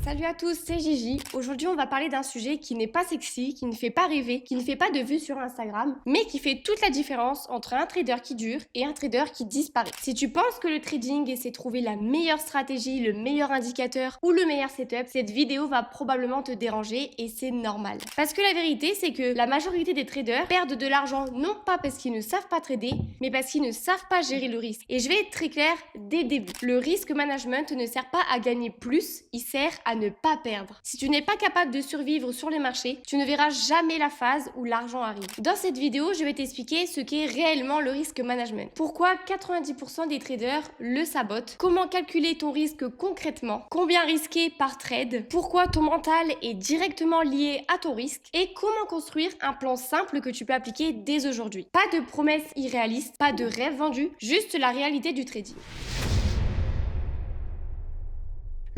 Salut à tous, c'est Gigi. Aujourd'hui, on va parler d'un sujet qui n'est pas sexy, qui ne fait pas rêver, qui ne fait pas de vues sur Instagram, mais qui fait toute la différence entre un trader qui dure et un trader qui disparaît. Si tu penses que le trading c'est trouver la meilleure stratégie, le meilleur indicateur ou le meilleur setup, cette vidéo va probablement te déranger et c'est normal. Parce que la vérité, c'est que la majorité des traders perdent de l'argent non pas parce qu'ils ne savent pas trader, mais parce qu'ils ne savent pas gérer le risque. Et je vais être très claire dès le début. Le risk management ne sert pas à gagner plus, il sert à ne pas perdre. Si tu n'es pas capable de survivre sur les marchés, tu ne verras jamais la phase où l'argent arrive. Dans cette vidéo, je vais t'expliquer ce qu'est réellement le risk management. Pourquoi 90% des traders le sabotent, comment calculer ton risque concrètement, combien risquer par trade, pourquoi ton mental est directement lié à ton risque et comment construire un plan simple que tu peux appliquer dès aujourd'hui. Pas de promesses irréalistes, pas de rêves vendus, juste la réalité du trading.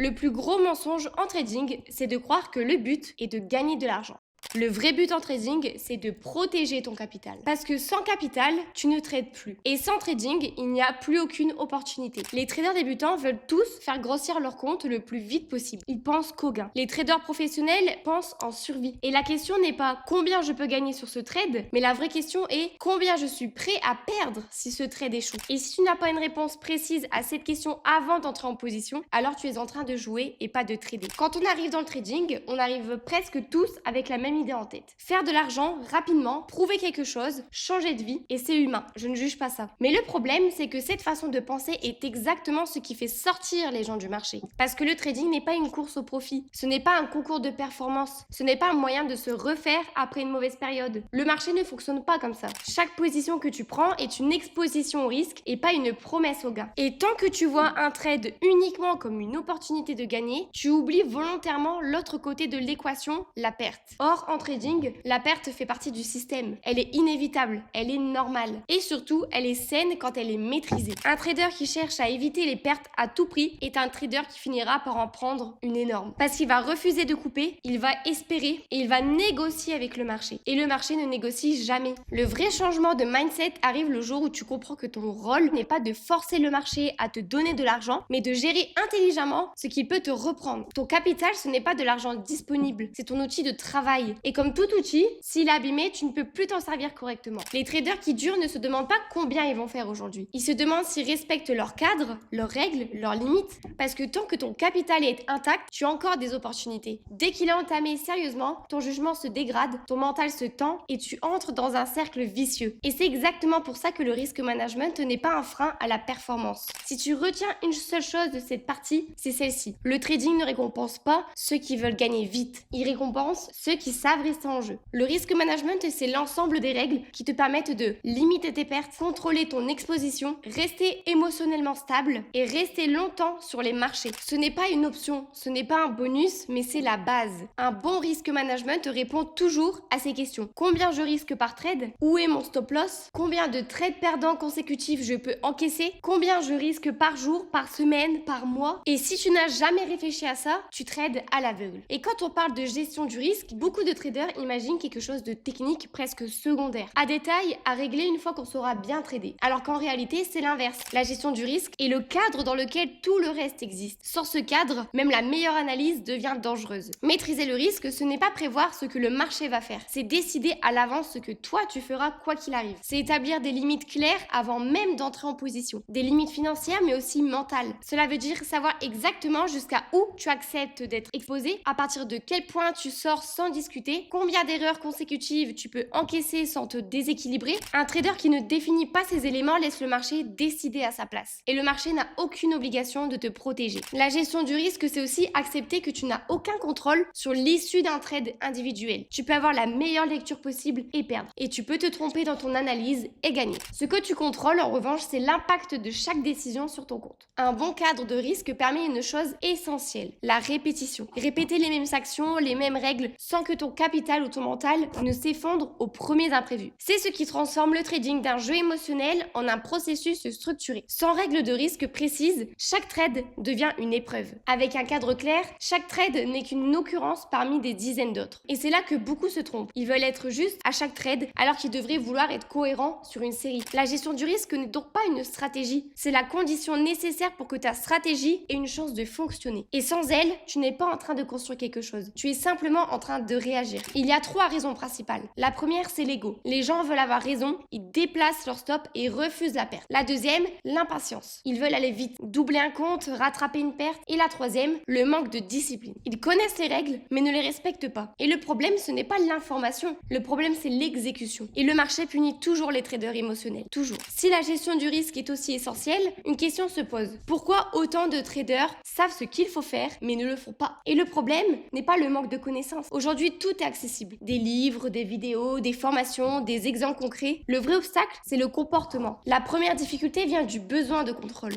Le plus gros mensonge en trading, c'est de croire que le but est de gagner de l'argent. Le vrai but en trading, c'est de protéger ton capital. Parce que sans capital, tu ne trades plus. Et sans trading, il n'y a plus aucune opportunité. Les traders débutants veulent tous faire grossir leur compte le plus vite possible. Ils pensent qu'au gain. Les traders professionnels pensent en survie. Et la question n'est pas combien je peux gagner sur ce trade, mais la vraie question est combien je suis prêt à perdre si ce trade échoue. Et si tu n'as pas une réponse précise à cette question avant d'entrer en position, alors tu es en train de jouer et pas de trader. Quand on arrive dans le trading, on arrive presque tous avec la même idée en tête. Faire de l'argent rapidement, prouver quelque chose, changer de vie, et c'est humain, je ne juge pas ça. Mais le problème, c'est que cette façon de penser est exactement ce qui fait sortir les gens du marché. Parce que le trading n'est pas une course au profit, ce n'est pas un concours de performance, ce n'est pas un moyen de se refaire après une mauvaise période. Le marché ne fonctionne pas comme ça. Chaque position que tu prends est une exposition au risque et pas une promesse au gain. Et tant que tu vois un trade uniquement comme une opportunité de gagner, tu oublies volontairement l'autre côté de l'équation, la perte. Or, en trading, la perte fait partie du système. Elle est inévitable, elle est normale. Et surtout, elle est saine quand elle est maîtrisée. Un trader qui cherche à éviter les pertes à tout prix est un trader qui finira par en prendre une énorme. Parce qu'il va refuser de couper, il va espérer et il va négocier avec le marché. Et le marché ne négocie jamais. Le vrai changement de mindset arrive le jour où tu comprends que ton rôle n'est pas de forcer le marché à te donner de l'argent, mais de gérer intelligemment ce qui peut te reprendre. Ton capital, ce n'est pas de l'argent disponible, c'est ton outil de travail. Et comme tout outil, s'il est abîmé, tu ne peux plus t'en servir correctement. Les traders qui durent ne se demandent pas combien ils vont faire aujourd'hui. Ils se demandent s'ils respectent leur cadre, leurs règles, leurs limites. Parce que tant que ton capital est intact, tu as encore des opportunités. Dès qu'il est entamé sérieusement, ton jugement se dégrade, ton mental se tend et tu entres dans un cercle vicieux. Et c'est exactement pour ça que le risk management n'est pas un frein à la performance. Si tu retiens une seule chose de cette partie, c'est celle-ci. Le trading ne récompense pas ceux qui veulent gagner vite. Il récompense ceux qui savent rester en jeu. Le risk management, c'est l'ensemble des règles qui te permettent de limiter tes pertes, contrôler ton exposition, rester émotionnellement stable et rester longtemps sur les marchés. Ce n'est pas une option, ce n'est pas un bonus, mais c'est la base. Un bon risk management répond toujours à ces questions. Combien je risque par trade? Où est mon stop loss? Combien de trades perdants consécutifs je peux encaisser? Combien je risque par jour, par semaine, par mois? Et si tu n'as jamais réfléchi à ça, tu trades à l'aveugle. Et quand on parle de gestion du risque, beaucoup de traders imaginent quelque chose de technique presque secondaire, à détail, à régler une fois qu'on saura bien trader. Alors qu'en réalité, c'est l'inverse. La gestion du risque est le cadre dans lequel tout le reste existe. Sans ce cadre, même la meilleure analyse devient dangereuse. Maîtriser le risque, ce n'est pas prévoir ce que le marché va faire. C'est décider à l'avance ce que toi tu feras quoi qu'il arrive. C'est établir des limites claires avant même d'entrer en position. Des limites financières mais aussi mentales. Cela veut dire savoir exactement jusqu'à où tu acceptes d'être exposé, à partir de quel point tu sors sans discuter, combien d'erreurs consécutives tu peux encaisser sans te déséquilibrer. Un trader qui ne définit pas ces éléments laisse le marché décider à sa place. Et le marché n'a aucune obligation de te protéger. La gestion du risque, c'est aussi accepter que tu n'as aucun contrôle sur l'issue d'un trade individuel. Tu peux avoir la meilleure lecture possible et perdre. Et tu peux te tromper dans ton analyse et gagner. Ce que tu contrôles, en revanche, c'est l'impact de chaque décision sur ton compte. Un bon cadre de risque permet une chose essentielle, la répétition. Répéter les mêmes actions, les mêmes règles, sans que ton ton capital ou ton mental ne s'effondre aux premiers imprévus. C'est ce qui transforme le trading d'un jeu émotionnel en un processus structuré. Sans règles de risque précises, chaque trade devient une épreuve. Avec un cadre clair, chaque trade n'est qu'une occurrence parmi des dizaines d'autres. Et c'est là que beaucoup se trompent. Ils veulent être justes à chaque trade alors qu'ils devraient vouloir être cohérents sur une série. La gestion du risque n'est donc pas une stratégie, c'est la condition nécessaire pour que ta stratégie ait une chance de fonctionner. Et sans elle, tu n'es pas en train de construire quelque chose. Tu es simplement en train de réagir. Il y a 3 raisons principales. La première, c'est l'ego. Les gens veulent avoir raison, ils déplacent leur stop et refusent la perte. La deuxième, l'impatience. Ils veulent aller vite, doubler un compte, rattraper une perte. Et la troisième, le manque de discipline. Ils connaissent les règles, mais ne les respectent pas. Et le problème, ce n'est pas l'information. Le problème, c'est l'exécution. Et le marché punit toujours les traders émotionnels. Toujours. Si la gestion du risque est aussi essentielle, une question se pose. Pourquoi autant de traders savent ce qu'il faut faire, mais ne le font pas? Et le problème n'est pas le manque de connaissances. Aujourd'hui, tout est accessible. Des livres, des vidéos, des formations, des exemples concrets. Le vrai obstacle, c'est le comportement. La première difficulté vient du besoin de contrôle.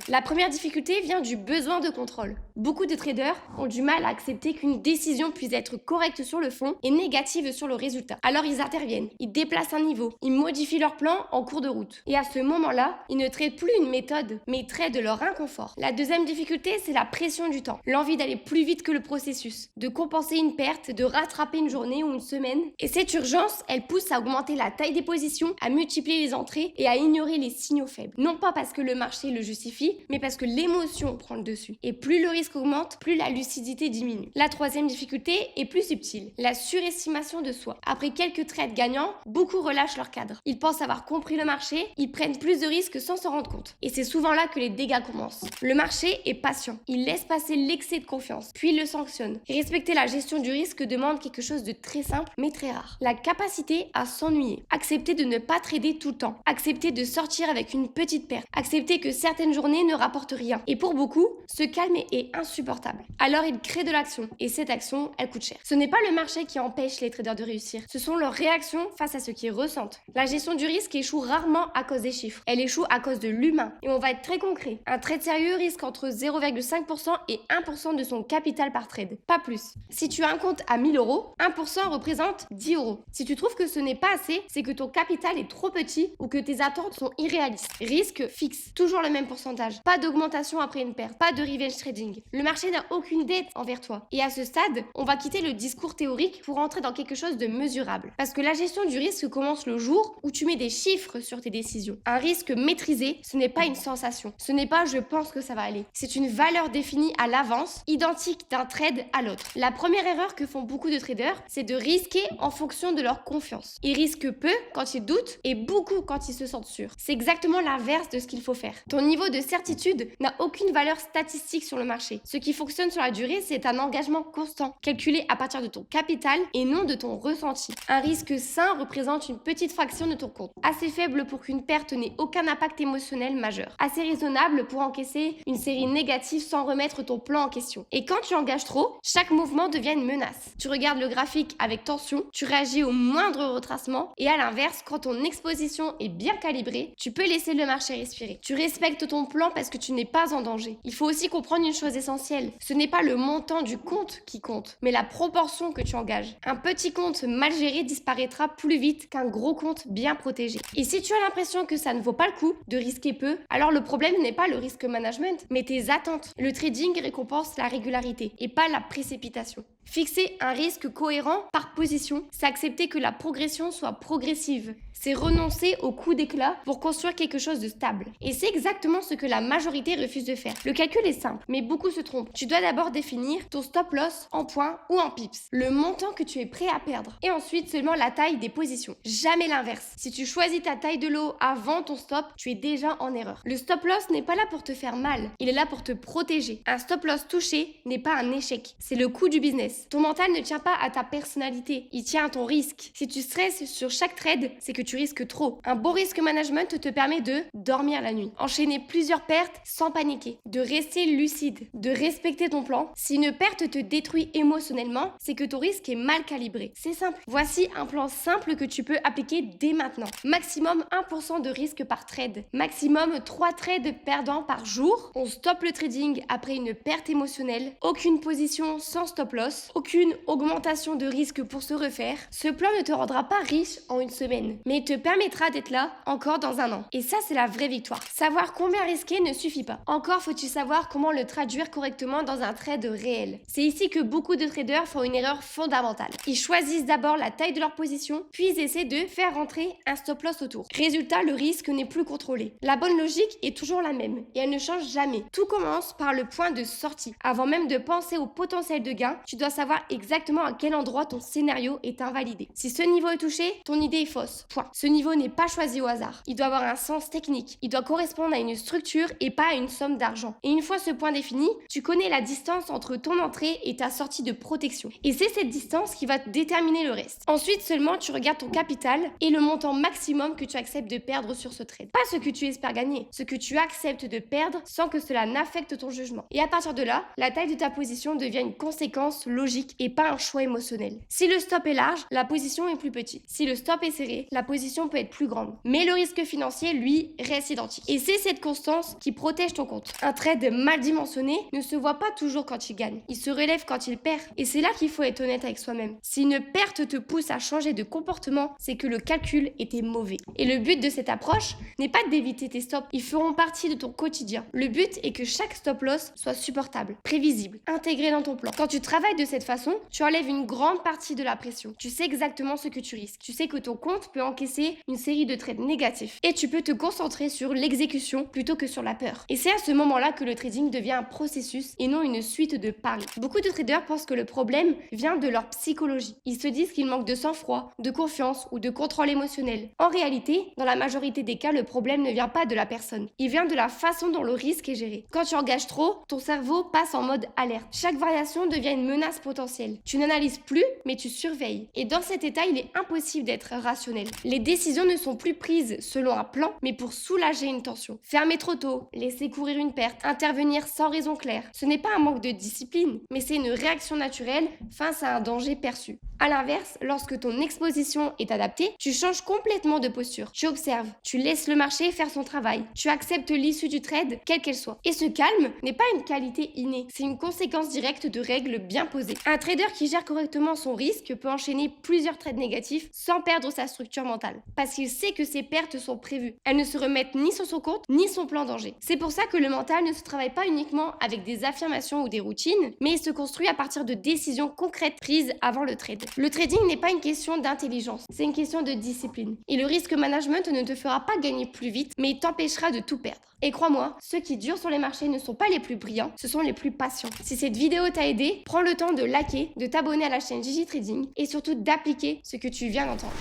Beaucoup de traders ont du mal à accepter qu'une décision puisse être correcte sur le fond et négative sur le résultat. Alors ils interviennent, ils déplacent un niveau, ils modifient leur plan en cours de route. Et à ce moment-là, ils ne tradent plus une méthode, mais ils tradent leur inconfort. La deuxième difficulté, c'est la pression du temps. L'envie d'aller plus vite que le processus, de compenser une perte, de rattraper une journée ou une semaine. Et cette urgence, elle pousse à augmenter la taille des positions, à multiplier les entrées et à ignorer les signaux faibles. Non pas parce que le marché le justifie, mais parce que l'émotion prend le dessus. Et plus le risque augmente, plus la lucidité diminue. La troisième difficulté est plus subtile, la surestimation de soi. Après quelques trades gagnants, beaucoup relâchent leur cadre. Ils pensent avoir compris le marché, ils prennent plus de risques sans s'en rendre compte. Et c'est souvent là que les dégâts commencent. Le marché est patient, il laisse passer l'excès de confiance, puis il le sanctionne. Et respecter la gestion du risque demande quelque chose de très simple, mais très rare. La capacité à s'ennuyer, accepter de ne pas trader tout le temps, accepter de sortir avec une petite perte, accepter que certaines journées ne rapportent rien. Et pour beaucoup, ce calme est insupportable. Alors ils créent de l'action, et cette action, elle coûte cher. Ce n'est pas le marché qui empêche les traders de réussir, ce sont leurs réactions face à ce qu'ils ressentent. La gestion du risque échoue rarement à cause des chiffres, elle échoue à cause de l'humain. Et on va être très concret. Un trade sérieux risque entre 0,5% et 1% de son capital par trade, pas plus. Si tu as un compte à 1000 euros, 1% représente 10 euros. Si tu trouves que ce n'est pas assez, c'est que ton capital est trop petit ou que tes attentes sont irréalistes. Risque fixe, toujours le même pourcentage. Pas d'augmentation après une perte, pas de revenge trading. Le marché n'a aucune dette envers toi. Et à ce stade, on va quitter le discours théorique pour entrer dans quelque chose de mesurable. Parce que la gestion du risque commence le jour où tu mets des chiffres sur tes décisions. Un risque maîtrisé, ce n'est pas une sensation. Ce n'est pas je pense que ça va aller. C'est une valeur définie à l'avance, identique d'un trade à l'autre. La première erreur que font beaucoup de traders, c'est de risquer en fonction de leur confiance. Ils risquent peu quand ils doutent et beaucoup quand ils se sentent sûrs. C'est exactement l'inverse de ce qu'il faut faire. Ton niveau de certitude n'a aucune valeur statistique sur le marché. Ce qui fonctionne sur la durée, c'est un engagement constant, calculé à partir de ton capital et non de ton ressenti. Un risque sain représente une petite fraction de ton compte, assez faible pour qu'une perte n'ait aucun impact émotionnel majeur, assez raisonnable pour encaisser une série négative sans remettre ton plan en question. Et quand tu engages trop, chaque mouvement devient une menace. Tu regardes le graphique avec tension, tu réagis au moindre retracement et à l'inverse, quand ton exposition est bien calibrée, tu peux laisser le marché respirer. Tu respectes ton plan parce que tu n'es pas en danger. Il faut aussi comprendre une chose essentielle, ce n'est pas le montant du compte qui compte, mais la proportion que tu engages. Un petit compte mal géré disparaîtra plus vite qu'un gros compte bien protégé. Et si tu as l'impression que ça ne vaut pas le coup de risquer peu, alors le problème n'est pas le risque management, mais tes attentes. Le trading récompense la régularité et pas la précipitation. Fixer un risque cohérent par position, c'est accepter que la progression soit progressive. C'est renoncer au coup d'éclat pour construire quelque chose de stable. Et c'est exactement ce que la majorité refuse de faire. Le calcul est simple, mais beaucoup se trompent. Tu dois d'abord définir ton stop loss en points ou en pips, le montant que tu es prêt à perdre, et ensuite seulement la taille des positions. Jamais l'inverse. Si tu choisis ta taille de lot avant ton stop, tu es déjà en erreur. Le stop loss n'est pas là pour te faire mal, il est là pour te protéger. Un stop loss touché n'est pas un échec, c'est le coût du business. Ton mental ne tient pas à ta personnalité, il tient à ton risque. Si tu stresses sur chaque trade, c'est que tu risques trop. Un bon risque management te permet de dormir la nuit, enchaîner plusieurs pertes sans paniquer, de rester lucide, de respecter ton plan. Si une perte te détruit émotionnellement, c'est que ton risque est mal calibré. C'est simple. Voici un plan simple que tu peux appliquer dès maintenant. Maximum 1% de risque par trade. Maximum 3 trades perdants par jour. On stoppe le trading après une perte émotionnelle. Aucune position sans stop loss. loss, aucune augmentation de risque pour se refaire, ce plan ne te rendra pas riche en une semaine, mais il te permettra d'être là encore dans un an. Et ça, c'est la vraie victoire. Savoir combien risquer ne suffit pas. Encore faut-il savoir comment le traduire correctement dans un trade réel. C'est ici que beaucoup de traders font une erreur fondamentale. Ils choisissent d'abord la taille de leur position, puis ils essaient de faire rentrer un stop loss autour. Résultat, le risque n'est plus contrôlé. La bonne logique est toujours la même et elle ne change jamais. Tout commence par le point de sortie. Avant même de penser au potentiel de gain, tu dois savoir exactement à quel endroit ton scénario est invalidé. Si ce niveau est touché, ton idée est fausse. Point. Ce niveau n'est pas choisi au hasard. Il doit avoir un sens technique. Il doit correspondre à une structure et pas à une somme d'argent. Et une fois ce point défini, tu connais la distance entre ton entrée et ta sortie de protection. Et c'est cette distance qui va déterminer le reste. Ensuite seulement, tu regardes ton capital et le montant maximum que tu acceptes de perdre sur ce trade. Pas ce que tu espères gagner, ce que tu acceptes de perdre sans que cela n'affecte ton jugement. Et à partir de là, la taille de ta position devient une conséquence logique et pas un choix émotionnel. Si le stop est large, la position est plus petite. Si le stop est serré, la position peut être plus grande. Mais le risque financier, lui, reste identique. Et c'est cette constance qui protège ton compte. Un trade mal dimensionné ne se voit pas toujours quand il gagne. Il se relève quand il perd. Et c'est là qu'il faut être honnête avec soi-même. Si une perte te pousse à changer de comportement, c'est que le calcul était mauvais. Et le but de cette approche n'est pas d'éviter tes stops. Ils feront partie de ton quotidien. Le but est que chaque stop loss soit supportable, prévisible, intégré dans ton plan. Quand tu travailles de cette façon, tu enlèves une grande partie de la pression. Tu sais exactement ce que tu risques. Tu sais que ton compte peut encaisser une série de trades négatifs. Et tu peux te concentrer sur l'exécution plutôt que sur la peur. Et c'est à ce moment-là que le trading devient un processus et non une suite de paris. Beaucoup de traders pensent que le problème vient de leur psychologie. Ils se disent qu'ils manquent de sang-froid, de confiance ou de contrôle émotionnel. En réalité, dans la majorité des cas, le problème ne vient pas de la personne. Il vient de la façon dont le risque est géré. Quand tu engages trop, ton cerveau passe en mode alerte. Chaque variation devient une menace potentielle. Tu n'analyses plus, mais tu surveilles. Et dans cet état, il est impossible d'être rationnel. Les décisions ne sont plus prises selon un plan, mais pour soulager une tension. Fermer trop tôt, laisser courir une perte, intervenir sans raison claire. Ce n'est pas un manque de discipline, mais c'est une réaction naturelle face à un danger perçu. A l'inverse, lorsque ton exposition est adaptée, tu changes complètement de posture. Tu observes, tu laisses le marché faire son travail, tu acceptes l'issue du trade, quelle qu'elle soit. Et ce calme n'est pas une qualité innée, c'est une conséquence directe de règles bien posées. Un trader qui gère correctement son risque peut enchaîner plusieurs trades négatifs sans perdre sa structure mentale, parce qu'il sait que ses pertes sont prévues. Elles ne se remettent ni sur son compte, ni son plan danger. C'est pour ça que le mental ne se travaille pas uniquement avec des affirmations ou des routines, mais il se construit à partir de décisions concrètes prises avant le trade. Le trading n'est pas une question d'intelligence, c'est une question de discipline. Et le risque management ne te fera pas gagner plus vite, mais il t'empêchera de tout perdre. Et crois-moi, ceux qui durent sur les marchés ne sont pas les plus brillants, ce sont les plus patients. Si cette vidéo t'a aidé, prends le temps de liker, de t'abonner à la chaîne Gigi Trading et surtout d'appliquer ce que tu viens d'entendre.